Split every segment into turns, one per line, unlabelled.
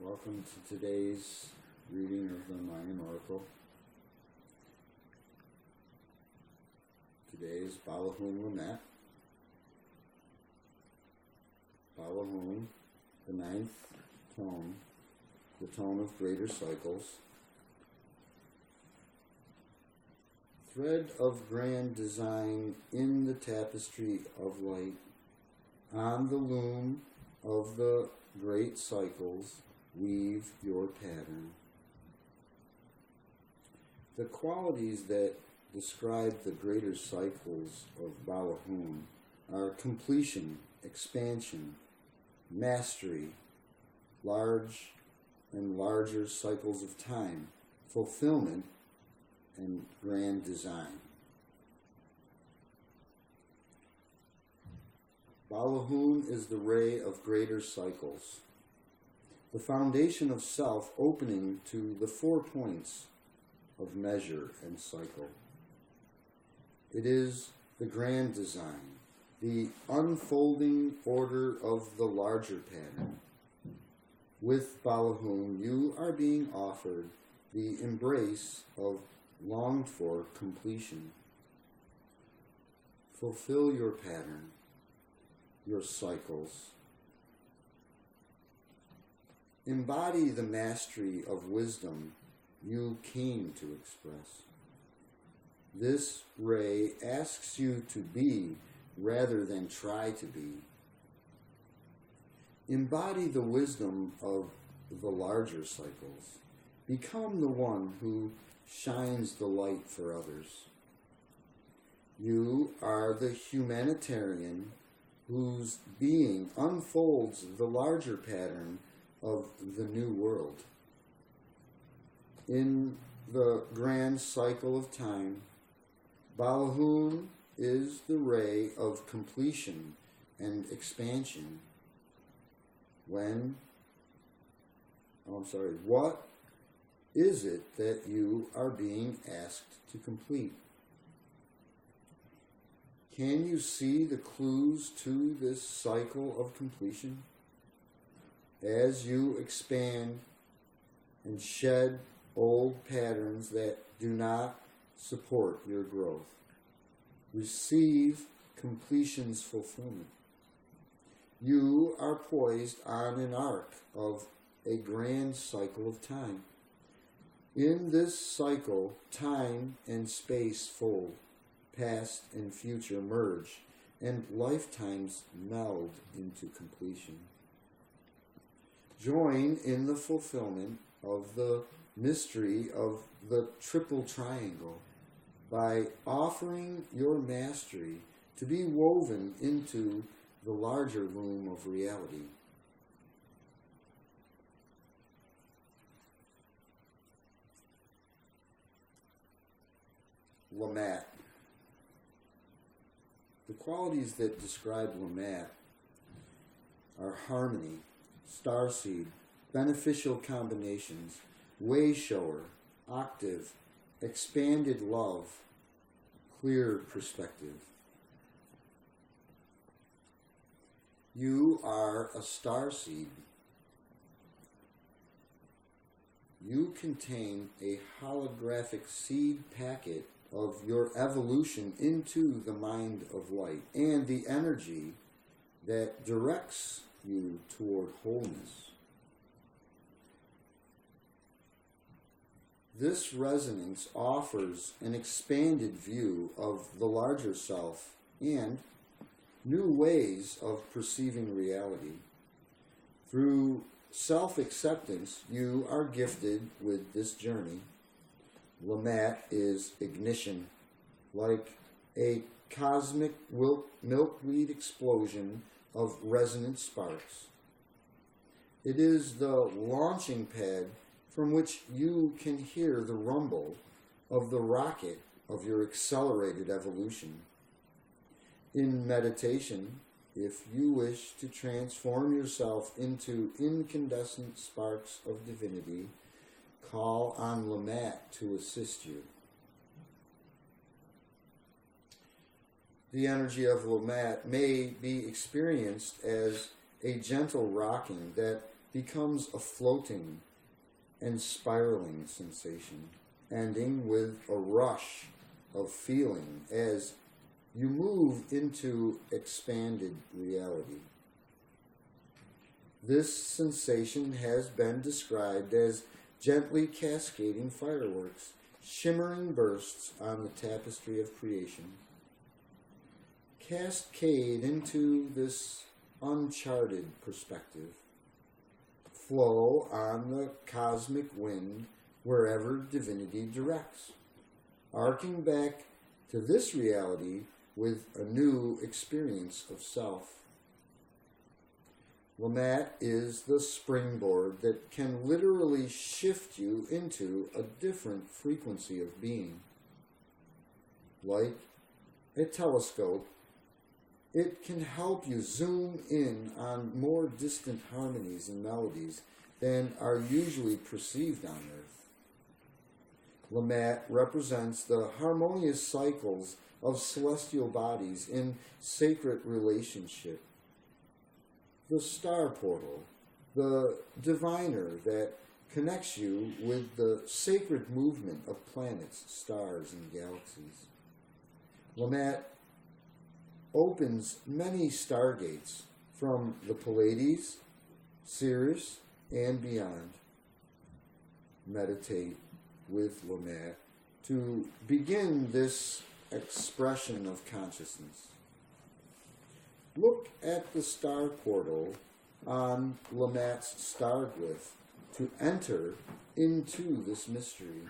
Welcome to today's reading of the Mayan Oracle. Today is Balahun Lamat. Balahun, the ninth tone, the tone of greater cycles. Thread of grand design in the tapestry of light, on the loom of the great cycles, weave your pattern. The qualities that describe the greater cycles of Balahun are completion, expansion, mastery, large and larger cycles of time, fulfillment, and grand design. Balahun is the ray of greater cycles, the foundation of self opening to the 4 points of measure and cycle. It is the grand design, the unfolding order of the larger pattern. With Balahun, you are being offered the embrace of longed-for completion. Fulfill your pattern, your cycles. Embody the mastery of wisdom you came to express. This ray asks you to be rather than try to be. Embody the wisdom of the larger cycles. Become the one who shines the light for others. You are the humanitarian whose being unfolds the larger pattern of the new world. In the grand cycle of time, Balahun is the ray of completion and expansion. What is it that you are being asked to complete? Can you see the clues to this cycle of completion? As you expand and shed old patterns that do not support your growth, receive completion's fulfillment. You are poised on an arc of a grand cycle of time. In this cycle, time and space fold, past and future merge, and lifetimes meld into completion. Join in the fulfillment of the mystery of the triple triangle by offering your mastery to be woven into the larger loom of reality. Lamat. The qualities that describe Lamat are harmony, starseed, beneficial combinations, way shower, octave, expanded love, clear perspective. You are a starseed. You contain a holographic seed packet of your evolution into the mind of light and the energy that directs you toward wholeness. This resonance offers an expanded view of the larger self and new ways of perceiving reality. Through self-acceptance, you are gifted with this journey. Lamat is ignition, like a cosmic milkweed explosion of resonant sparks. It is the launching pad from which you can hear the rumble of the rocket of your accelerated evolution. In meditation, if you wish to transform yourself into incandescent sparks of divinity, call on Lamat to assist you. The energy of Lamat may be experienced as a gentle rocking that becomes a floating and spiraling sensation, ending with a rush of feeling as you move into expanded reality. This sensation has been described as gently cascading fireworks, shimmering bursts on the tapestry of creation. Cascade into this uncharted perspective. Flow on the cosmic wind wherever divinity directs, arcing back to this reality with a new experience of self. Lamat is the springboard that can literally shift you into a different frequency of being. Like a telescope, it can help you zoom in on more distant harmonies and melodies than are usually perceived on Earth. Lamat represents the harmonious cycles of celestial bodies in sacred relationship. The star portal, the diviner that connects you with the sacred movement of planets, stars, and galaxies. Lamat opens many stargates from the Pleiades, Sirius, and beyond. Meditate with Lamat to begin this expression of consciousness. Look at the star portal on Lamat's star glyph to enter into this mystery.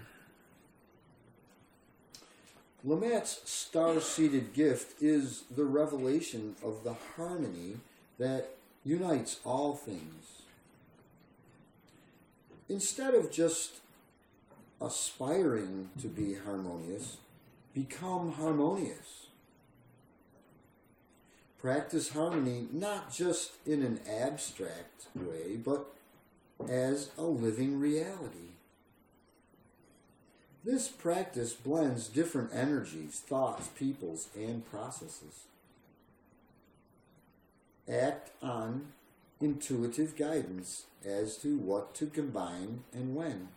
Lamat's star-seated gift is the revelation of the harmony that unites all things. Instead of just aspiring to be harmonious, become harmonious. Practice harmony not just in an abstract way, but as a living reality. This practice blends different energies, thoughts, peoples, and processes. Act on intuitive guidance as to what to combine and when.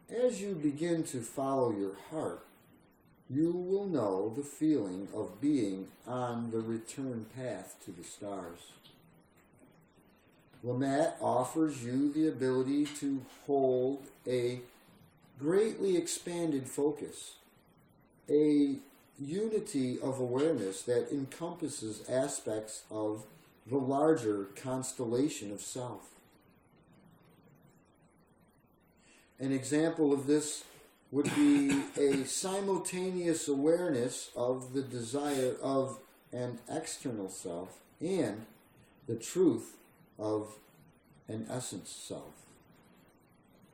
As you begin to follow your heart, you will know the feeling of being on the return path to the stars. Lamat offers you the ability to hold a greatly expanded focus, a unity of awareness that encompasses aspects of the larger constellation of self. An example of this would be a simultaneous awareness of the desire of an external self and the truth of an essence self.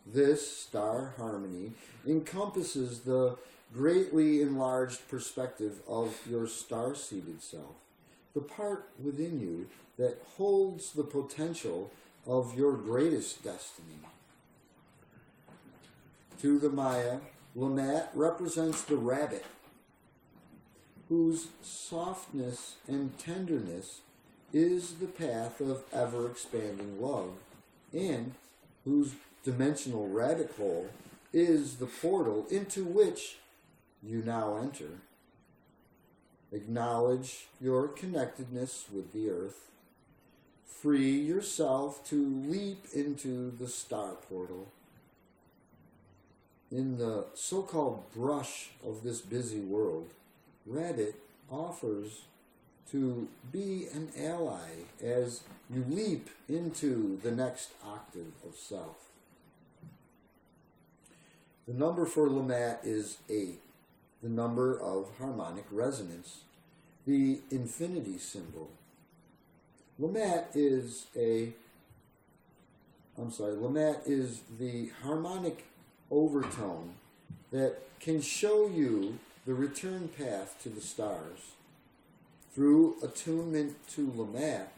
This star harmony encompasses the greatly enlarged perspective of your star-seated self, the part within you that holds the potential of your greatest destiny. To the Maya, Lamat represents the rabbit, whose softness and tenderness is the path of ever-expanding love, and whose dimensional rabbit hole is the portal into which you now enter. Acknowledge your connectedness with the earth. Free yourself to leap into the star portal. In the so-called brush of this busy world, Rabbit offers to be an ally as you leap into the next octave of self. The number for Lamat is 8, the number of harmonic resonance, the infinity symbol. Lamat is the harmonic overtone that can show you the return path to the stars. Through attunement to Lamat,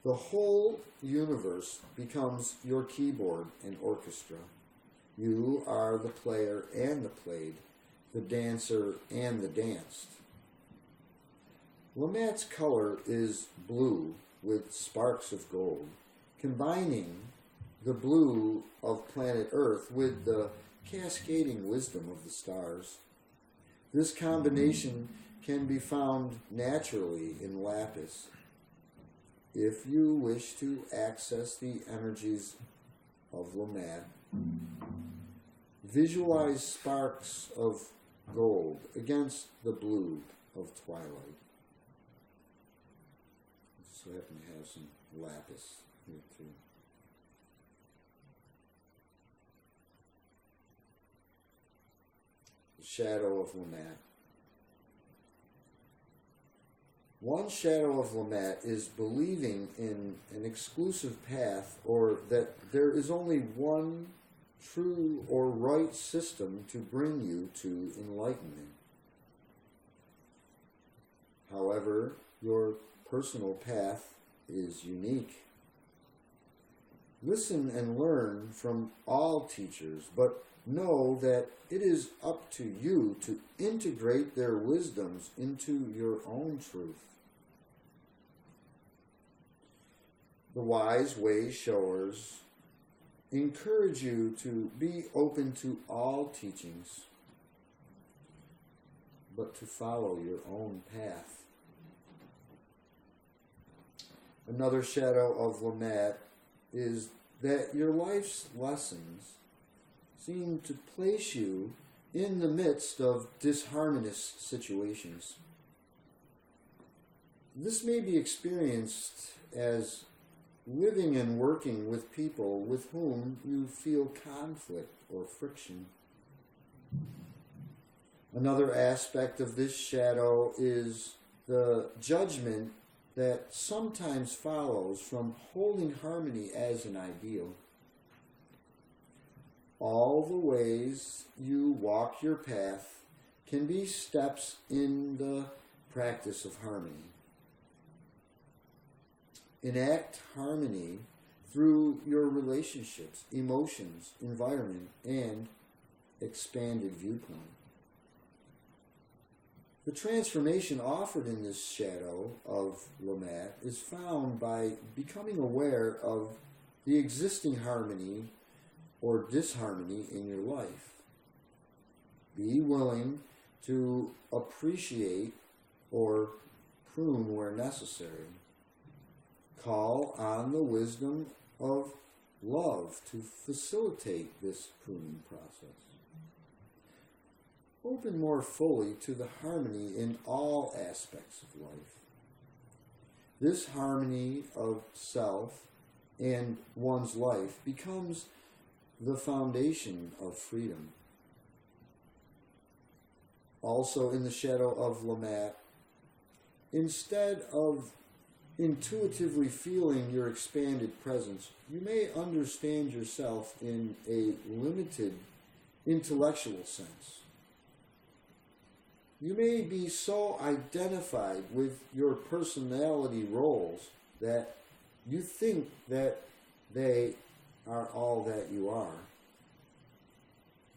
the whole universe becomes your keyboard and orchestra. You are the player and the played, the dancer and the danced. Lamat's color is blue with sparks of gold. combining the blue of planet Earth with the cascading wisdom of the stars. This combination can be found naturally in lapis. If you wish to access the energies of Lamad, visualize sparks of gold against the blue of twilight. So I happen to have some lapis here too. The shadow of Lamad. One shadow of Lamad is believing in an exclusive path, or that there is only one true or right system to bring you to enlightenment. However, your personal path is unique. Listen and learn from all teachers, but know that it is up to you to integrate their wisdoms into your own truth. The wise way showers encourage you to be open to all teachings, but to follow your own path. Another shadow of Lamad is that your life's lessons seem to place you in the midst of disharmonious situations. This may be experienced as living and working with people with whom you feel conflict or friction. Another aspect of this shadow is the judgment that sometimes follows from holding harmony as an ideal. All the ways you walk your path can be steps in the practice of harmony. Enact harmony through your relationships, emotions, environment, and expanded viewpoint. The transformation offered in this shadow of Lamad is found by becoming aware of the existing harmony or disharmony in your life. Be willing to appreciate or prune where necessary. Call on the wisdom of love to facilitate this pruning process. Open more fully to the harmony in all aspects of life. This harmony of self and one's life becomes the foundation of freedom. Also in the shadow of Lamad, instead of intuitively feeling your expanded presence, you may understand yourself in a limited intellectual sense. You may be so identified with your personality roles that you think that they are all that you are.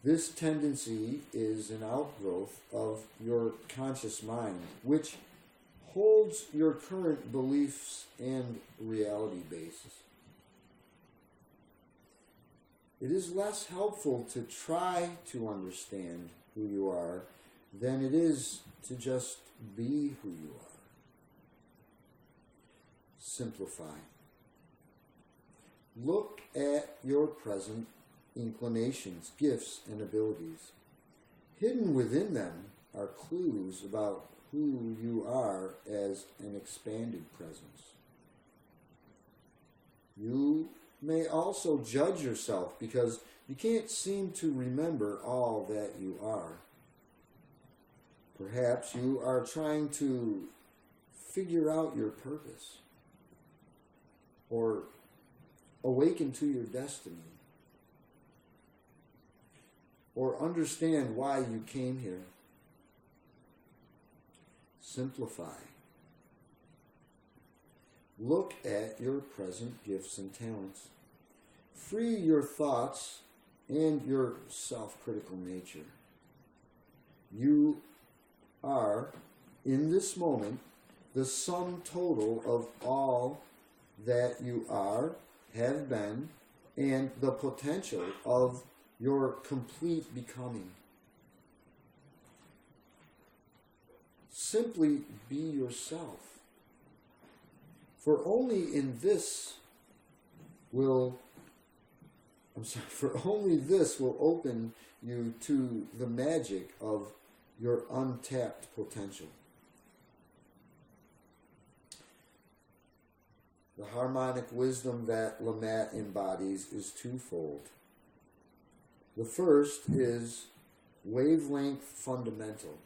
This tendency is an outgrowth of your conscious mind, which holds your current beliefs and reality basis. It is less helpful to try to understand who you are than it is to just be who you are. Simplify. Look at your present inclinations, gifts, and abilities. Hidden within them are clues about who you are as an expanded presence. You may also judge yourself because you can't seem to remember all that you are. Perhaps you are trying to figure out your purpose or awaken to your destiny or understand why you came here. Simplify. Look at your present gifts and talents. Free your thoughts and your self-critical nature. You are, in this moment, the sum total of all that you are have been, and the potential of your complete becoming. Simply be yourself. For only this will open you to the magic of your untapped potential. The harmonic wisdom that Lamette embodies is twofold. The first is wavelength fundamental,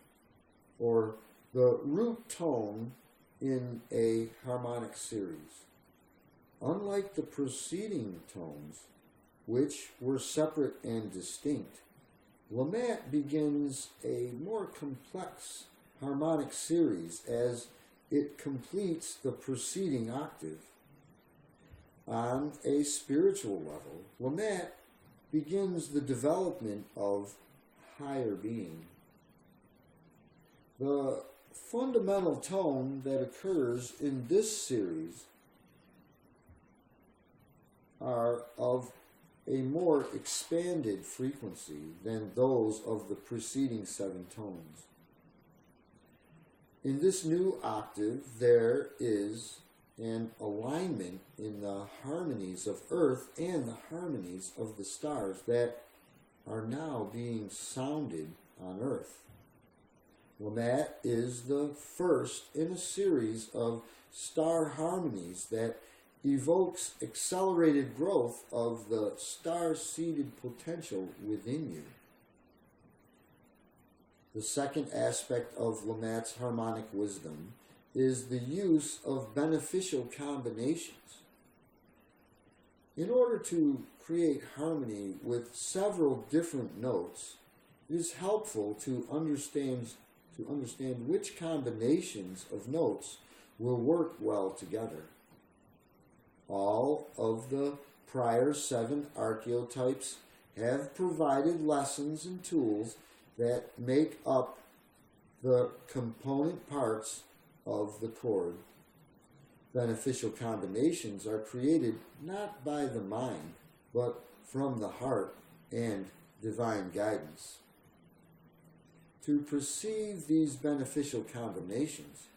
or the root tone in a harmonic series. Unlike the preceding tones, which were separate and distinct, Lamette begins a more complex harmonic series as it completes the preceding octave. On a spiritual level, Lamette begins the development of higher being. The fundamental tone that occurs in this series are of a more expanded frequency than those of the preceding 7 tones. In this new octave, there is an alignment in the harmonies of Earth and the harmonies of the stars that are now being sounded on Earth. Lamette is the first in a series of star harmonies that evokes accelerated growth of the star-seeded potential within you. The second aspect of Lamette's harmonic wisdom is the use of beneficial combinations. In order to create harmony with several different notes, it is helpful to understand which combinations of notes will work well together. All of the prior 7 archetypes have provided lessons and tools that make up the component parts of the chord. Beneficial combinations are created not by the mind, but from the heart and divine guidance. To perceive these beneficial combinations,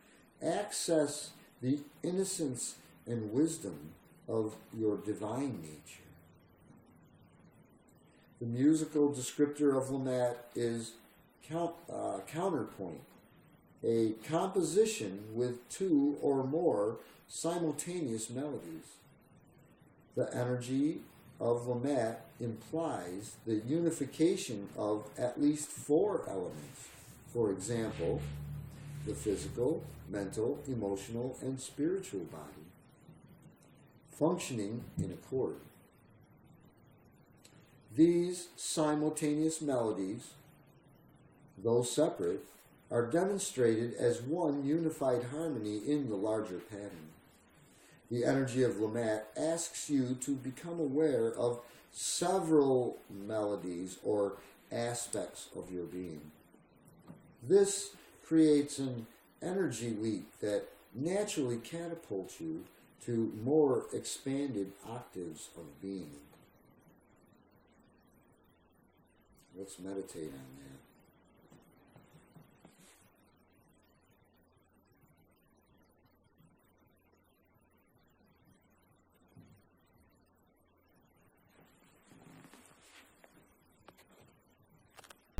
access the innocence and wisdom of your divine nature. The musical descriptor of Lamette is counterpoint, a composition with 2 or more simultaneous melodies. The energy of Lamette implies the unification of at least 4 elements. For example, the physical, mental, emotional, and spiritual body, functioning in accord. These simultaneous melodies, though separate, are demonstrated as one unified harmony in the larger pattern. The energy of Lamette asks you to become aware of several melodies or aspects of your being. This creates an energy leap that naturally catapults you to more expanded octaves of being. Let's meditate on that.